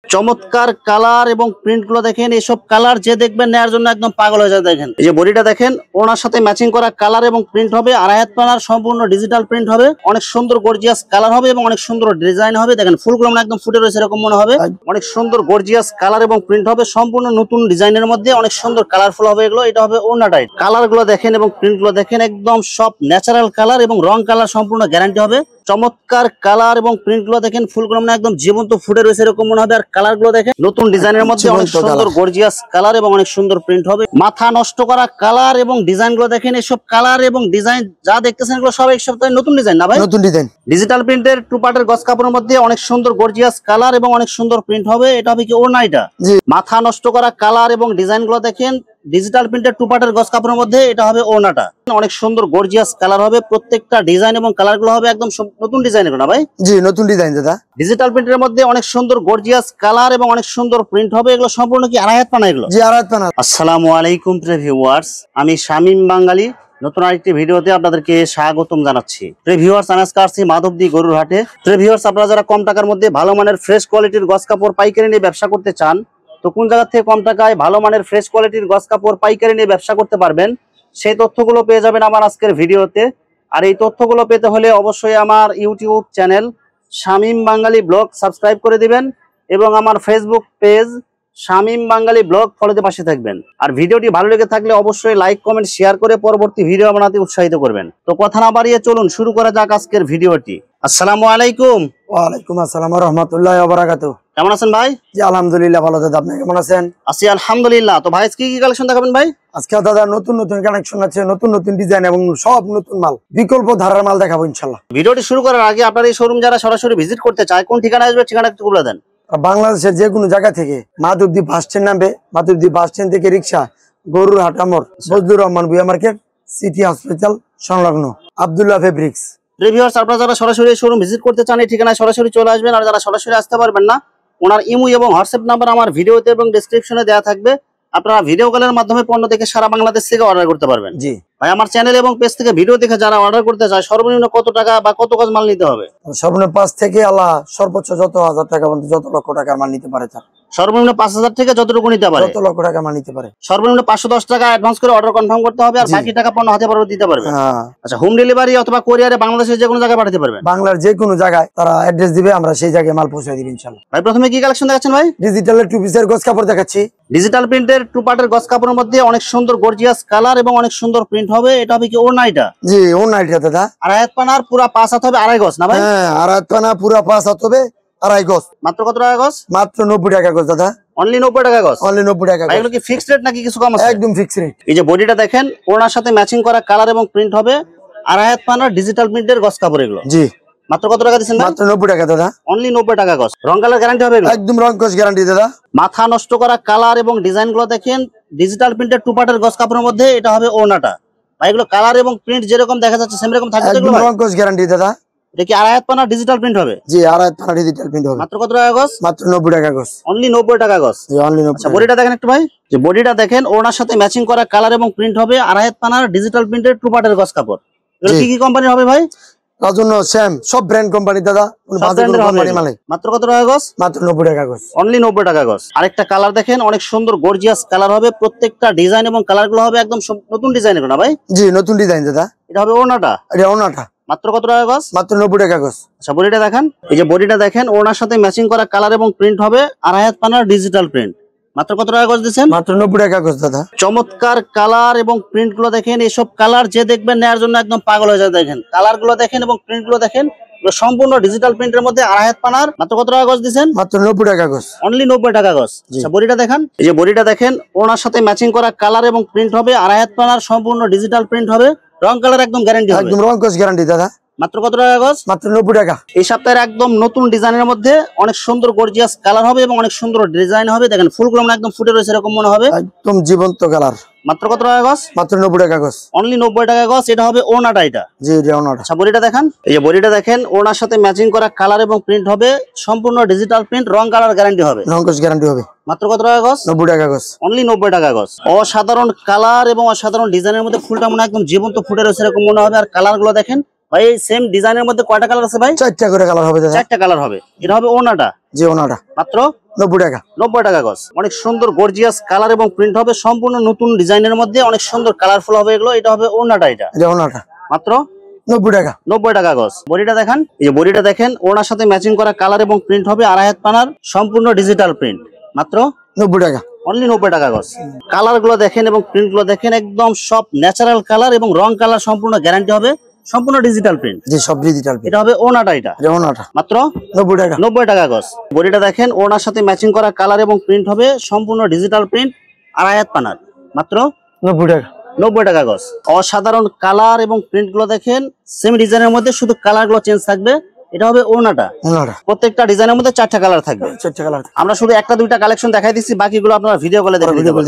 চমৎকার কালার এবং প্রিন্ট গুলো দেখেন, এসব কালার যে দেখবেন নেওয়ার জন্য একদম পাগল হয়ে যায়। দেখেন এই যে বডিটা দেখেন, ওনার সাথে ম্যাচিং করা কালার এবং প্রিন্ট হবে। আড়াই হাত পানার সম্পূর্ণ ডিজিটাল প্রিন্ট হবে, অনেক সুন্দর গর্জিয়াস কালার হবে এবং অনেক সুন্দর ডিজাইন হবে। দেখেন ফুলগুলো একদম ফুটে রয়েছে এরকম মনে হবে। অনেক সুন্দর গর্জিয়াস কালার এবং প্রিন্ট হবে, সম্পূর্ণ নতুন ডিজাইনের মধ্যে অনেক সুন্দর কালারফুল হবে এগুলো। এটা হবে ওড়নাটা। কালার গুলো দেখেন এবং প্রিন্ট গুলো দেখেন, একদম সব ন্যাচারাল কালার এবং রং কালার সম্পূর্ণ গ্যারান্টি হবে। চমৎকার কালার এবং প্রিন্ট গুলো দেখেন, ফুলগুলো একদম জীবন্ত ফুটে রয়েছে এরকম মনে হবে। আর কালার গুলো দেখেন নতুন ডিজাইনের মধ্যে অনেক সুন্দর গর্জিয়াস কালার এবং অনেক সুন্দর প্রিন্ট হবে। মাথা নষ্ট করা কালার এবং ডিজাইন গুলো দেখেন, এসব কালার এবং ডিজাইন যা দেখতেছেন এগুলো সব এক সপ্তাহে নতুন ডিজাইন না ভাই? নতুন ডিজাইন ডিজিটাল প্রিন্টের 2 পার্টের গজ কাপড়ের মধ্যে অনেক সুন্দর গর্জিয়াস কালার এবং অনেক সুন্দর প্রিন্ট হবে। এটা হবে কি ওড়না। এটা মাথা নষ্ট করা কালার এবং ডিজাইন গুলো দেখেন, ডিজিটাল প্রিন্টের 2 পার্টের গজ কাপড়ের মধ্যে এটা হবে ওড়নাটা। অনেক সুন্দর গর্জিয়াস কালার হবে, প্রত্যেকটা ডিজাইন এবং কালার গুলো হবে একদম নতুন ডিজাইনের না ভাই? জি নতুন ডিজাইন দাদা। ডিজিটাল প্রিন্টের মধ্যে অনেক সুন্দর গর্জিয়াস কালার এবং অনেক সুন্দর প্রিন্ট হবে। এগুলো সম্পূর্ণ কি আড়াই হাত পানা এগুলো? জি আড়াই হাত পানা। আসসালামু আলাইকুম প্রিয় ভিউয়ার্স, আমি শামীম বাঙালি নতুন আরেকটি ভিডিওতে আপনাদেরকে স্বাগতম জানাচ্ছি। প্রিয় ভিউয়ার্স, আমি আজকে আসছি মাধবদী গরুর হাটে। প্রিয় ভিউয়ার্স, আপনারা যারা কম টাকার মধ্যে ভালো মানের ফ্রেশ কোয়ালিটির গজ কাপড় পাইকারি নিয়ে ব্যবসা করতে চান, তো কোন জায়গা থেকে কম টাকায় ভালো মানের ফ্রেশ কোয়ালিটির গজ কাপড় পাইকারি নিয়ে ব্যবসা করতে পারবেন, সেই তথ্যগুলো পেয়ে যাবেন আমার আজকের ভিডিওতে। আর এই তথ্যগুলো পেতে হলে অবশ্যই আমার ইউটিউব চ্যানেল শামীম বাঙালি ব্লগ সাবস্ক্রাইব করে দিবেন এবং আমার ফেসবুক পেজ শামীম বাঙালি ব্লগ ফলোতে পাশে থাকবেন। আর ভিডিওটি ভালো লেগে থাকলে অবশ্যই লাইক কমেন্ট শেয়ার করে পরবর্তী ভিডিও বানাতে উৎসাহিত করবেন। তো কথা না বাড়িয়ে চলুন শুরু করা যাক আজকের ভিডিওটি। আসসালামু আলাইকুম। ওয়ালাইকুম আসসালাম ওয়া রাহমাতুল্লাহি ওয়া বারাকাতুহু। কেমন আছেন ভাই? জি আলহামদুলিল্লাহ ভালো দাদা, আপনি কেমন আছেন? আছি আলহামদুলিল্লাহ। তো ভাই কি কি কালেকশন দেখাবেন ভাই? আজকে দাদা নতুন নতুন কালেকশন আছে, নতুন নতুন ডিজাইন এবং সব নতুন মাল, বিকল্প ধারার মাল দেখাবো ইনশাআল্লাহ। ভিডিওটি শুরু করার আগে আপনার এই শোরুম যারা সরাসরি ভিজিট করতে চায় কোন ঠিকানা আসবে, ঠিকানা একটু বলে দেন। বাংলাদেশের যে কোনো জায়গা থেকে মাধবদী বাস স্ট্যান্ড নামবে, মাধবদী বাস স্ট্যান্ড থেকে রিক্সা গরুর হাট আমর Bazlur Rahman Bhuiyan market city hospital সংলগ্ন আব্দুল্লাহ ফেব্রিক্স। ভিউয়ার্স, আপনারা যারা সরাসরি শোরুম ভিজিট করতে চান এই ঠিকানায় সরাসরি চলে আসবেন। আর যারা সরাসরি আসতে পারবেন না, ওনার ইমো এবং হোয়াটসঅ্যাপ নাম্বার আমার ভিডিওতে এবং ডেসক্রিপশনে দেওয়া থাকবে। আপনারা ভিডিও কলের মাধ্যমে পণ্য দেখে সারা বাংলাদেশ থেকে অর্ডার করতে পারবেন। জি ভাই, আমার চ্যানেল এবং পেজ থেকে ভিডিও দেখে যারা অর্ডার করতে চায় সর্বনিম্ন কত টাকা বা কত গজ মাল নিতে হবে? সর্বনিম্ন 5 থেকে আল্লাহ সর্বোচ্চ যত হাজার টাকা পর্যন্ত যত লক্ষ টাকার মাল নিতে পারে। তার সর্বনিম্ন 5000 থেকে যতটুকু নিতে পারে, যত লক্ষ টাকা মাল নিতে পারে। সর্বনিম্ন 510 টাকা অ্যাডভান্স করে অর্ডার কনফার্ম করতে হবে, আর বাকি টাকা পণ্য হাতে পরে দিতে পারবে। আচ্ছা, হোম ডেলিভারি অথবা কোরিয়ারে বাংলাদেশের যে কোনো জায়গায় পাঠাতে পারবেন? বাংলার যে কোনো জায়গায় তারা অ্যাড্রেস দিবে, আমরা সেই জায়গায় মাল পৌঁছে দিব ইনশাআল্লাহ। ভাই প্রথমে কি কালেকশন দেখাচ্ছেন ভাই? ডিজিটালের 2 পিসের গজ কাপড় দেখাচ্ছি। ডিজিটাল প্রিন্টের 2 পার্টের গজ কাপড়ের মধ্যে অনেক সুন্দর গর্জিয়াস কালার এবং অনেক সুন্দর প্রিন্ট হবে। এটা হবে কি ওড়না? এটা জি ওড়না দাদা। আড়াই হাত পানার পুরো 5 হাত হবে, আড়াই গজ না ভাই? হ্যাঁ আড়াই হাত পানা পুরো 5 হাত হবে, আড়াই গজ। মাত্র কত টাকা গজ? মাত্র 90 টাকা গজ দাদা। অনলি 90 টাকা গজ? অনলি 90 টাকা গজ। এগুলো কি ফিক্সড রেট নাকি কিছু কম আছে? একদম ফিক্সড রেট। এই যে বডিটা দেখেন, ওড়নার সাথে ম্যাচিং করা কালার এবং প্রিন্ট হবে। আড়াই হাত পানার ডিজিটাল প্রিন্টের গজ কাপড় এগুলো। জি মাত্র কত টাকা দিচ্ছেন? মাত্র 90 টাকা দাদা। অনলি 90 টাকা গজ। রং কালার গ্যারান্টি হবে এগুলো? একদম রং কস গ্যারান্টি দাদা। মাথা নষ্ট করা কালার এবং ডিজাইন গুলো দেখেন, ডিজিটাল প্রিন্টের 2 পার্টের গজ কাপড়ের মধ্যে এটা হবে ওড়নাটা। ভাই এগুলো কালার এবং প্রিন্ট যেরকম দেখা যাচ্ছে সেম রকম থাকবে এগুলো? একদম রং কস গ্যারান্টি দাদা। এটা কি আড়াই হাত পানা ডিজিটাল প্রিন্ট হবে? জি আড়াই হাত পানা ডিজিটাল প্রিন্ট হবে। মাত্র কত টাকা গজ? মাত্র 90 টাকা গজ। অনলি 90 টাকা গজ। জি অনলি 90। আচ্ছা, বডিটা দেখেন একটু ভাই। যে বডিটা দেখেন, ওড়নার সাথে ম্যাচিং করা কালার এবং প্রিন্ট হবে। আড়াই হাত পানার ডিজিটাল প্রিন্টের 2 পার্টের গজ কাপড়। এগুলো কি কি কোম্পানির হবে ভাই? রাজন্য শ্যাম সব ব্র্যান্ড কোম্পানি দাদা। কোম্পানি মালে। মাত্র কত টাকা গজ? মাত্র 90 টাকা গজ। অনলি 90 টাকা গজ। আরেকটা কালার দেখেন, অনেক সুন্দর গর্জিয়াস কালার হবে। প্রত্যেকটা ডিজাইন এবং কালার গুলো হবে একদম নতুন ডিজাইনের না ভাই? জি নতুন ডিজাইন দাদা। এটা হবে ওড়নাটা? এটা ওড়নাটা। মাত্র কত টাকা গজ? মাত্র 90 টাকা গজ। আচ্ছা, বডিটা দেখেন। এই যে বডিটা দেখেন, ওড়নার সাথে ম্যাচিং করা কালার এবং প্রিন্ট হবে। আড়াই হাত পানার ডিজিটাল প্রিন্ট। মাত্র কত টাকা গজ দিচ্ছেন? মাত্র 90 টাকা গজ দাদা। চমৎকার কালার এবং প্রিন্ট গুলো দেখেন, এসব কালার যে দেখবেন নেওয়ার জন্য একদম পাগল হয়ে যায়। দেখেন কালার গুলো দেখেন এবং প্রিন্ট গুলো দেখেন, সম্পূর্ণ ডিজিটাল প্রিন্টের মধ্যে আড়াই হাত পানার। মাত্র কত টাকা গজ দিচ্ছেন? মাত্র 90 টাকা গজ। অনলি 90 টাকা গজ। আচ্ছা, বডিটা দেখেন। এই যে বডিটা দেখেন, ওনার সাথে ম্যাচিং করা কালার এবং প্রিন্ট হবে। আড়াই হাত পানার সম্পূর্ণ ডিজিটাল প্রিন্ট হবে। রং কালার একদম গ্যারান্টি হবে। একদম রং কস গ্যারান্টি দাদা। মাত্র কত টাকা গজ? মাত্র 90 টাকা। এই সপ্তাহের একদম নতুন ডিজাইনের মধ্যে অনেক সুন্দর গর্জিয়াস কালার হবে এবং অনেক সুন্দর ডিজাইন হবে। দেখেন ফুলগুলো একদম ফুটে রয়েছে এরকম মনে হবে, একদম জীবন্ত কালার। মাত্র কত টাকা গজ? মাত্র 90 টাকা গজ। অনলি 90 টাকা গজ। এটা হবে ওড়নাটা। এটা জি এটা ওড়নাটা। আচ্ছা, বডিটা দেখেন। এই যে বডিটা দেখেন, ওড়নার সাথে ম্যাচিং করা কালার এবং প্রিন্ট হবে। সম্পূর্ণ ডিজিটাল প্রিন্ট, রং কালার গ্যারান্টি হবে। রং কস গ্যারান্টি হবে। মাত্র কত টাকা গজ? 90 টাকা গজ। অনলি 90 টাকা গজ। অসাধারণ কালার এবং অসাধারণ ডিজাইনের মধ্যে ফুলটা মনে একদম জীবন্ত ফুটে রয়েছে এরকম মনে হবে। আর কালার গুলো দেখেন, ভাই সেম ডিজাইনের মধ্যে কয়টা কালার আছে ভাই? 4টা করে কালার হবে দাদা। 4টা কালার হবে। এটা হবে ওনাটা। জি ওনাটা মাত্র 90 টাকা। 90 টাকা গজ। অনেক সুন্দর গর্জিয়াস কালার এবং প্রিন্ট হবে, সম্পূর্ণ নতুন ডিজাইনের মধ্যে অনেক সুন্দর কালারফুল হবে এগুলো। এটা হবে ওনাটা। এটা ওনাটা মাত্র 90 টাকা। 90 টাকা গজ। বডিটা দেখেন, এই যে বডিটা দেখেন, ওনার সাথে ম্যাচিং করা কালার এবং প্রিন্ট হবে, আড়াই হাত পানার সম্পূর্ণ ডিজিটাল প্রিন্ট। মাত্র 90 টাকা। অনলি 90 টাকা গজ। কালার গুলো দেখেন এবং প্রিন্ট গুলো দেখেন, একদম সব ন্যাচারাল কালার এবং রং কালার সম্পূর্ণ গ্যারান্টি হবে, সম্পূর্ণ ডিজিটাল প্রিন্ট। জি সব ডিজিটাল প্রিন্ট। এটা হবে ওনাটা। এটা ওনাটা মাত্র 90 টাকা। 90 টাকা গজ। বডিটা দেখেন, ওনার সাথে ম্যাচিং করা কালার এবং প্রিন্ট হবে, সম্পূর্ণ ডিজিটাল প্রিন্ট, আড়াই হাত পানার। মাত্র 90 টাকা। 90 টাকা গজ। অসাধারণ কালার এবং প্রিন্ট গুলো দেখেন, সেম ডিজাইনের মধ্যে শুধু কালার গুলো চেঞ্জ থাকবে। এটা হবে ওনাটা। প্রত্যেকটা ডিজাইনের মধ্যে 4টা কালার থাকবে। 4টা কালার। আমরা শুধু একটা দুইটা কালেকশন দেখাই দিচ্ছি, বাকিগুলো আপনারা ভিডিও কলে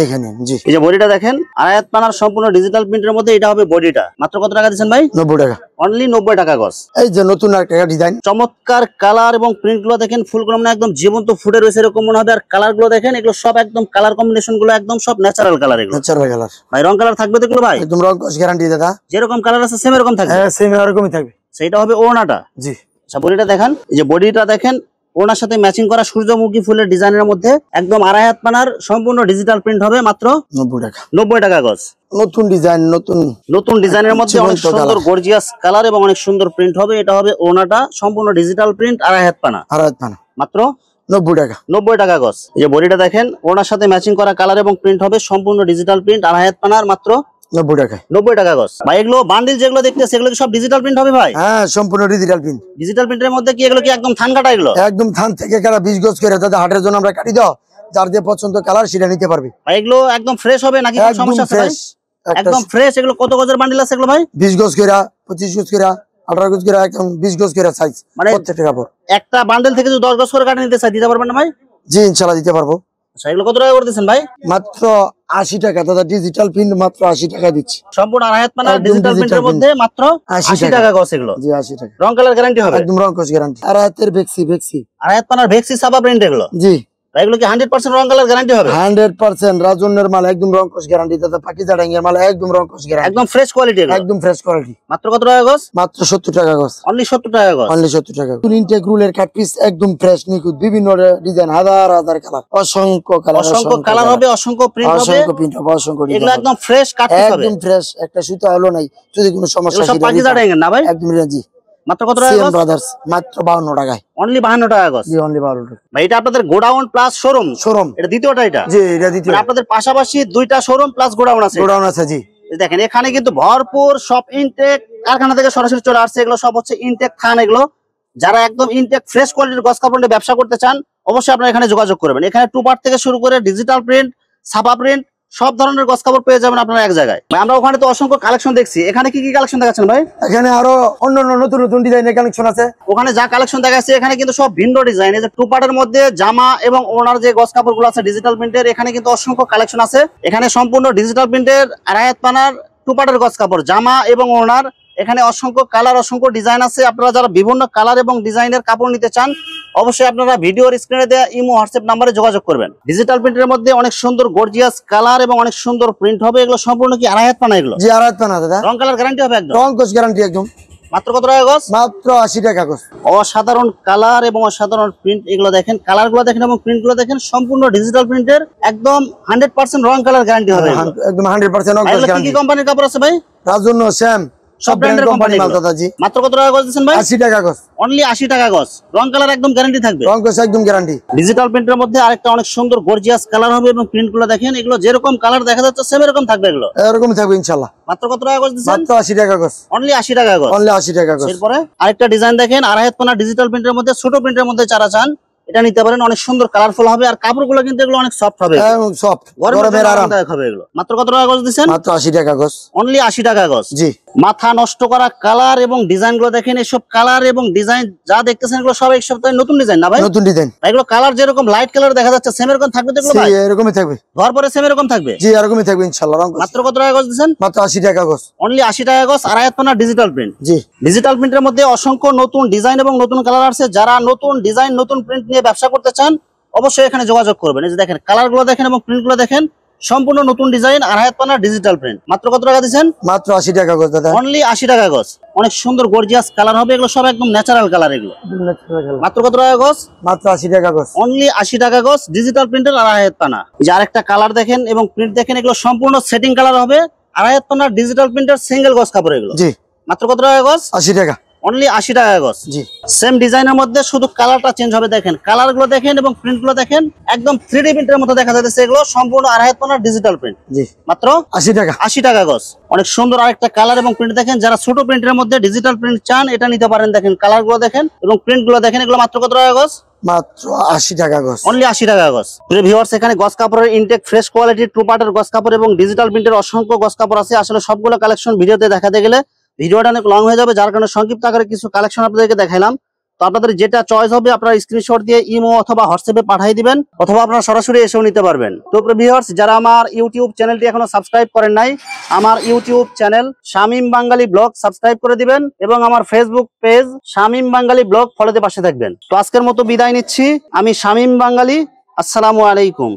দেখে নিন। জি এই যে বডিটা দেখেন, আড়াই হাত পানার সম্পূর্ণ ডিজিটাল প্রিন্টের মধ্যে। এটা হবে বডিটা। মাত্র কত টাকা দিচ্ছেন ভাই? 90 টাকা। অনলি 90 টাকা গজ। এই যে নতুন একটা ডিজাইন, চমৎকার কালার এবং প্রিন্ট গুলো দেখেন, ফুলগুলো মানে একদম জীবন্ত ফুটে রয়েছে এরকম মনে হবে। আর কালার গুলো দেখেন, এগুলো সব একদম কালার কম্বিনেশন গুলো একদম সব ন্যাচারাল কালার। এগুলো ন্যাচারাল কালার ভাই, রং কালার থাকবে দেখলো ভাই? একদম রং কস গ্যারান্টি দাদা। যেরকম কালার আছে সেম এরকম থাকবে। হ্যাঁ সেম এরকমই থাকবে। সেইটা হবে ওনাটা। জি আচ্ছা বডিটা দেখেন, এই যে বডিটা দেখেন, ওনার সাথে ম্যাচিং করা সূর্যমুখী ফুলের ডিজাইনের মধ্যে একদম আড়াই হাত পানার সম্পূর্ণ ডিজিটাল প্রিন্ট হবে। মাত্র 90 টাকা। 90 টাকা গজ। নতুন ডিজাইন, নতুন ডিজাইনের মধ্যে অনেক সুন্দর গর্জিয়াস কালার এবং অনেক সুন্দর প্রিন্ট হবে। এটা হবে ওনাটা, সম্পূর্ণ ডিজিটাল প্রিন্ট, আড়াই হাত পানা। মাত্র 90 টাকা। 90 টাকা গজ। এই যে বডিটা দেখেন, ওনার সাথে ম্যাচিং করা কালার এবং প্রিন্ট হবে, সম্পূর্ণ ডিজিটাল প্রিন্ট, আড়াই হাত পানার। মাত্র 90 টাকা। 90 টাকা গজ। ভাই এগুলো বান্ডিল যেগুলো দেখতেছে, এগুলো কি সব ডিজিটাল প্রিন্ট হবে ভাই? হ্যাঁ সম্পূর্ণ ডিজিটাল প্রিন্ট। ডিজিটাল প্রিন্টের মধ্যে কি এগুলো কি একদম থান কাটা? এগুলো একদম থান থেকে কাটা 20 গজ করে দাদা, হাটের জন্য আমরা কাটি দাও, যার যে পছন্দ কালার সেটা নিতে পারবে। ভাই এগুলো একদম ফ্রেশ হবে নাকি কোনো সমস্যা আছে ভাই? একদম ফ্রেশ। এগুলো কত গজের বান্ডিল আছে এগুলো ভাই? 20 গজ করে, 25 গজ করে, 18 গজ করে, একদম 20 গজ করে সাইজ। মানে প্রত্যেকটা কাপড় একটা বান্ডেল থেকে যদি 10 গজ করে কাটা নিতে চাই, দিতে পারবেন না ভাই? জি ইনশাআল্লাহ দিতে পারবো। আচ্ছা এগুলো কত টাকা করে দিচ্ছেন ভাই? মাত্র 80 টাকা দাদা। ডিজিটাল প্রিন্ট মাত্র 80 টাকা দিচ্ছি। সম্পূর্ণ আড়াই হাত পানা ডিজিটাল প্রিন্টের মধ্যে মাত্র 80 টাকা গজ। এগুলো জি 80 টাকা। রং কালার গ্যারান্টি হবে? একদম রং কস গ্যারান্টি। আর হাতের বেক্সি আড়াই হাত পানার ভেক্সি সাবা প্রিন্ট এগুলো। জি ভাই এগুলো কি 100% রং কালার গ্যারান্টি হবে? 100% রাজনের মাল, একদম রং কস গ্যারান্টি দাদা। পাকিজা ডাঙ্গের মাল, একদম রং কস গ্যারান্টি, একদম ফ্রেশ কোয়ালিটি। একদম ফ্রেশ কোয়ালিটি। মাত্র কত টাকা গজ? মাত্র 70 টাকা গজ। অনলি 70 টাকা গজ। অনলি 70 টাকা। ইনটেক রুলের কাট পিস, একদম ফ্রেশ নিখুঁত, বিভিন্ন ডিজাইন, হাজার হাজার কালার, অসংখ্য কালার, অসংখ্য কালার হবে, অসংখ্য প্রিন্ট হবে, অসংখ্য প্রিন্ট হবে, অসংখ্য ডিজাইন। এগুলো একদম ফ্রেশ কাট পিস হবে, একদম ফ্রেশ। একটা সুতা হলো নাই, যদি কোনো সমস্যা সব পাকিজা ডাঙ্গের না ভাই? একদম জি। মাত্র কত টাকা গজ? ব্রাদার্স মাত্র 52 টাকায়। অনলি 52 টাকা গজ। জি অনলি 52 টাকা। ভাই এটা আপনাদের গোডাউন প্লাস শোরুম? এটা দ্বিতীয়টা? এটা জি এটা দ্বিতীয়। মানে আপনাদের পাশাপাশি দুইটা শোরুম প্লাস গোডাউন আছে? গোডাউন আছে জি। দেখেন এখানে কিন্তু ভরপুর সব ইনটেক, কারখানা থেকে সরাসরি চলে আসছে। এগুলো সব হচ্ছে ইনটেক থান। এগুলো যারা একদম ইনটেক ফ্রেশ কোয়ালিটির গজ কাপড় নিয়ে ব্যবসা করতে চান, অবশ্যই আপনারা এখানে যোগাযোগ করবেন। এখানে টু পার্ট থেকে শুরু করে ডিজিটাল প্রিন্ট, ছাপা প্রিন্ট, সব ধরনের গজ কাপড় পেয়ে যাবেন আপনারা এক জায়গায়। ভাই আমরা ওখানে তো অসংখ্য কালেকশন দেখছি, এখানে কি কি কালেকশন দেখাচ্ছেন ভাই? এখানে আরো অন্যান্য নতুন নতুন ডিজাইনের কালেকশন আছে। ওখানে যা কালেকশন দেখাচ্ছে এখানে কিন্তু সব ভিন্ন ডিজাইন। এই যে টু পার্টের মধ্যে জামা এবং ওনার যে গজ কাপড় গুলো আছে ডিজিটাল প্রিন্টের, এখানে কিন্তু অসংখ্য কালেকশন আছে। এখানে সম্পূর্ণ ডিজিটাল প্রিন্টের আড়াই হাত পানার টু পার্টের গজ কাপড়, জামা এবং ওনার। এখানে অসংখ্য কালার, অসংখ্য ডিজাইন আছে। আপনারা যারা বিভিন্ন কালার এবং ডিজাইনের কাপড় নিতে চান, অবশ্যই আপনারা ভিডিওর স্ক্রিনে দেওয়া ইমো হোয়াটসঅ্যাপ নাম্বারে যোগাযোগ করবেন। ডিজিটাল প্রিন্টের মধ্যে অনেক সুন্দর গর্জিয়াস কালার এবং অনেক সুন্দর প্রিন্ট হবে। এগুলো সম্পূর্ণ কি আড়াই হাত পানা? এগুলো জি আড়াই হাত পানা দাদা। রং কালার গ্যারান্টি হবে? একদম রং কস গ্যারান্টি একদম। মাত্র কত টাকা গজ? মাত্র 80 টাকা গজ। অসাধারণ কালার এবং অসাধারণ প্রিন্ট। এগুলো দেখেন, কালার গুলো দেখেন এবং প্রিন্ট গুলো দেখেন, সম্পূর্ণ ডিজিটাল প্রিন্টের, একদম 100% রং কালার গ্যারান্টি হবে। একদম 100% রং কস এগুলো কি গ্যারান্টি। কি কোম্পানির কাপড় আছে ভাই? রাজন্য, শ্যাম, সব ব্র্যান্ডের কোম্পানি মাল দাদা জি। মাত্র কত টাকা গজ দিচ্ছেন ভাই? 80 টাকা গজ। অনলি 80 টাকা গজ। রং কালার একদম গ্যারান্টি থাকবে? রং কস একদম গ্যারান্টি। ডিজিটাল প্রিন্টের মধ্যে আরেকটা অনেক সুন্দর গর্জিয়াস কালার হবে এবং প্রিন্ট গুলো দেখেন, এগুলো যেরকম কালার দেখা যাচ্ছে সেম এরকম থাকবে। এগুলো এরকমই থাকবে ইনশাআল্লাহ। মাত্র কত টাকা গজ দিচ্ছেন? মাত্র 80 টাকা গজ। অনলি 80 টাকা গজ। অনলি 80 টাকা গজ। এরপরে আরেকটা ডিজাইন দেখেন, আড়াই হাত পানা ডিজিটাল প্রিন্টের মধ্যে, ছোট প্রিন্টের মধ্যে যারা চান এটা নিতে পারেন। অনেক সুন্দর কালারফুল হবে আর কাপড়গুলো কিন্তু এগুলো অনেক সফট হবে, একদম সফট, গরমের আরাম হবে এগুলো। মাত্র কত টাকা গজ দিচ্ছেন? মাত্র 80 টাকা গজ। অনলি 80 টাকা গজ। জি মাথা নষ্ট করা কালার এবং ডিজাইন গুলো দেখেন। এসব কালার এবং ডিজাইন যা দেখতেছেন এগুলো সব এক সপ্তাহে নতুন ডিজাইন না ভাই? নতুন ডিজাইন। এগুলো কালার যেরকম লাইট কালার দেখা যাচ্ছে সেম এরকম থাকবে তো? এগুলো ভাই এরকমই থাকবে, ঘর পরে সেম এরকম থাকবে? জি এরকমই থাকবে ইনশাআল্লাহ। রং মাত্র কত টাকা গজ দিচ্ছেন? মাত্র 80 টাকা গজ। অনলি 80 টাকা গজ। আড়াই হাত পানা ডিজিটাল প্রিন্ট। জি ডিজিটাল প্রিন্টের মধ্যে অসংখ্য নতুন ডিজাইন এবং নতুন কালার আছে। যারা নতুন ডিজাইন, নতুন প্রিন্ট নিয়ে ব্যবসা করতে চান, অবশ্যই এখানে যোগাযোগ করবেন। এই যে দেখেন কালার গুলো দেখেন এবং প্রিন্ট গুলো দেখেন, সম্পূর্ণ নতুন ডিজাইন, আড়াই হাত পানা ডিজিটাল প্রিন্ট। মাত্র কত টাকা দিচ্ছেন? মাত্র 80 টাকা গজ দাদা। অনলি 80 টাকা গজ। অনেক সুন্দর গর্জিয়াস কালার হবে, এগুলো সব একদম ন্যাচারাল কালার। এগুলো মাত্র কত টাকা গজ? মাত্র 80 টাকা গজ। অনলি 80 টাকা গজ, ডিজিটাল প্রিন্টের আড়াই হাত পানা। যে আরেকটা কালার দেখেন এবং প্রিন্ট দেখেন, এগুলো সম্পূর্ণ সেটিং কালার হবে, আড়াই হাত পানা ডিজিটাল প্রিন্টের সিঙ্গেল গজ কাপড়। এগুলো জি মাত্র কত টাকা গজ? 80 টাকা। অনলি 80 টাকা গজ। জি সেম ডিজাইনের মধ্যে শুধু কালারটা চেঞ্জ হবে। দেখেন কালার গুলো দেখেন এবং প্রিন্ট গুলো দেখেন, একদম 3D প্রিন্টের মতো দেখা যাচ্ছে। এগুলো সম্পূর্ণ আড়াই হাত পানা ডিজিটাল প্রিন্ট। জি মাত্র 80 টাকা। 80 টাকা গজ। অনেক সুন্দর আরেকটা কালার এবং প্রিন্ট দেখেন। যারা ছোট প্রিন্টের মধ্যে ডিজিটাল প্রিন্ট চান, এটা নিতে পারেন। দেখেন কালার গুলো দেখেন এবং প্রিন্ট গুলো দেখেন। এগুলো মাত্র কত টাকা গজ? মাত্র 80 টাকা গজ। অনলি 80 টাকা গজ। প্রিয় ভিউয়ার্স, এখানে গজ কাপড়ের ইনটেক ফ্রেশ কোয়ালিটির টু পার্টের গজ কাপড় এবং ডিজিটাল প্রিন্টের অসংখ্য গজ কাপড় আছে। আসলে সবগুলো কালেকশন ভিডিওতে দেখাতে গেলে ভিডিওটা অনেক লং হয়ে যাবে, যার কারণে সংক্ষিপ্ত আকারে কিছু কালেকশন আপনাদেরকে দেখাইলাম। তো আপনাদের যেটা চয়েস হবে আপনারা স্ক্রিনশট দিয়ে ইমো অথবা হোয়াটসঅ্যাপে পাঠিয়ে দিবেন, অথবা আপনারা সরাসরি এসেও নিতে পারবেন। তো প্রিয় ভিউয়ার্স, যারা আমার ইউটিউব চ্যানেলটি এখনো সাবস্ক্রাইব করেন নাই, আমার ইউটিউব চ্যানেল শামীম বাঙালি ব্লগ সাবস্ক্রাইব করে দিবেন এবং আমার ফেসবুক পেজ শামীম বাঙালি ব্লগ ফলোতে পাশে থাকবেন। তো আজকের মতো বিদায় নিচ্ছি, আমি শামীম বাঙালি। আসসালামু আলাইকুম।